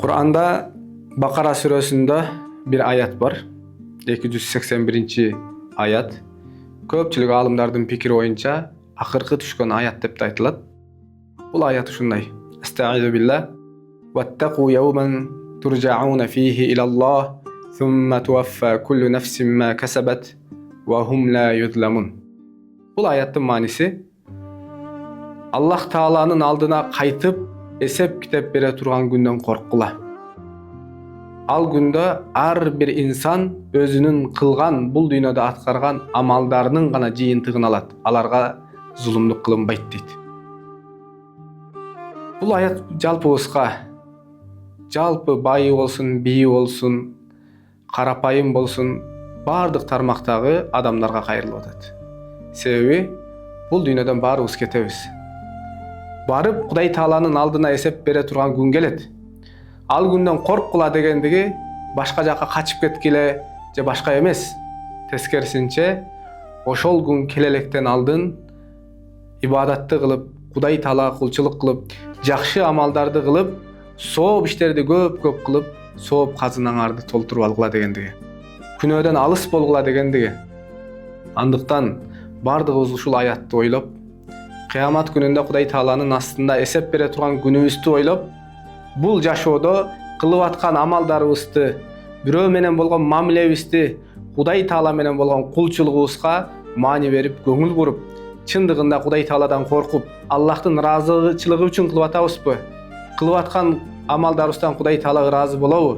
Kur'an'da Bakara surasında bir ayet var. 281. ayet. Köpçülük alımdardын pikiri oyunca akırkı düşkön ayet dep aytılат. Bul ayet uşunday. Estaizu billah. Vettaqu yawman turja'una fihi ilallah thumma tuwaffa kullu nefsin ma kasabat ve hum la yuzlamun. Bul ayetin manisi Allah Taala'nın aldına kaytıp esep kitep bere turgan günden korkula. Al günde ar bir insan özünün kılgan bul dünyada atkargan amaldarının gana jıyıntыгын alat. Alarga zulumluk kılınbayt deyt. Bul ayet jalpыбызга, jalpı bayı olsun, biyi olsun, karapayım bolsun, bardыk tarmaktagı adamlarga kayrılıp atat. Sebebi bul dünyadan barыбыз ketebиз. Barıp Kuday Taala'nın aldına esep bere turgan gün gelet. Al günden korkula degендиги başka jaka kaçıp ketkile je başka emes. Teskersinçe oşol gün kelelekten aldın ibadatты kılıp, Kuday Taala kulçuluk kılıp, jakşı amaldardı kılıp, sooп işlerdi köp kılıp, sooп kazınаңарды толтуруп алгыла дегендиги. Күнөөдөн алыс болгула дегендиги. Andыкtan бардыгыбыз ушул аятты ойлоп, Kıyamet gününde Kuday Taala'nın aslında esep bere turgan günübüzdü oylop, bul jашоодо kılıp atkan amaldarыбызды, bирөө менен болгон мамилебизди, Kuday Taala менен болгон kulçulugubuzga maani berip, көңүл буруp, чындыгында Kuday Taala'dan korkup, Allah'tın razıçılığı üçün kılıp atabызбы? Kılıp atkan amaldarыбызdan Kuday Taala razı bolabı?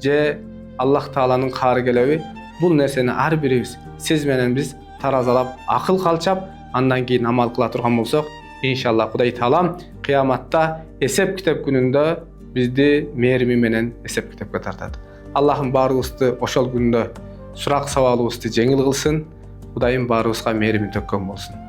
Je Allah Taala'nın kары kelebi? Bul nerseni ar birimiz, siz menen biz tarazalap, akıl kalçap, andan keyin amal kıla turgan bolsok, inşallah Kuday Taala kıyamatta esep kitep gününde bizdi mehrimi menen esep kitepke tartat. Allah'ım barыбызды oşol günde surak savalыбызды жеңил kılsın. Kudayım barыбызга mehrimi tökkön bolsun.